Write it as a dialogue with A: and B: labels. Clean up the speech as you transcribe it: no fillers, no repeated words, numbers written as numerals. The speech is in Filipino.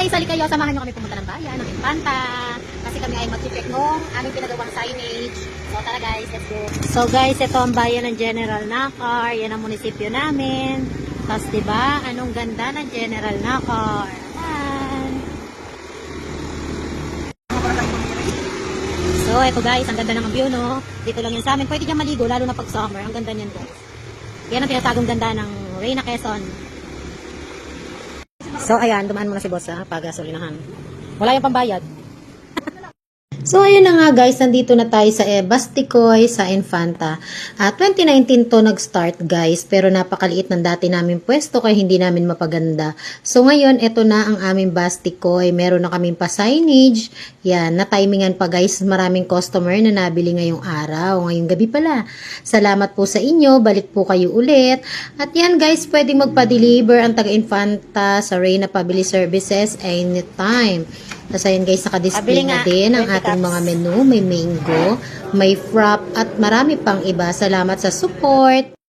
A: Okay, sali kayo. Samahan nyo kami pumunta ng bayan, ng Infanta. Kasi kami ay mag-check nung aming pinagawang signage. So tara guys, let's go. So guys, ito ang bayan ng General Nakar. Yan ang munisipyo namin. Tapos diba, anong ganda ng General Nakar. Ayan. So ito guys, ang ganda ng view, no? Dito lang yan sa amin. Pwede dyan maligo, lalo na pag summer. Ang ganda niyan guys. Yan ang tinatagong ganda ng Reyna Quezon. So ayan, dumaan muna si boss sa pagasolinahan. Wala yung pambayad. So ayun na nga guys, nandito na tayo sa Basticoy sa Infanta. 2019 to nag-start guys, pero napakaliit ng dati namin pwesto kaya hindi namin mapaganda. So ngayon, ito na ang aming Basticoy. Meron na kaming pa-signage. Yan, na-timingan pa guys. Maraming customer na nabili ngayong araw, ngayong gabi pala. Salamat po sa inyo. Balik po kayo ulit. At yan guys, pwedeng magpa-deliver ang taga-Infanta sa Reyna Pabili Services anytime. Tapos ayan guys, naka-display na din ang ating mga menu. May mango, may frap at marami pang iba. Salamat sa support!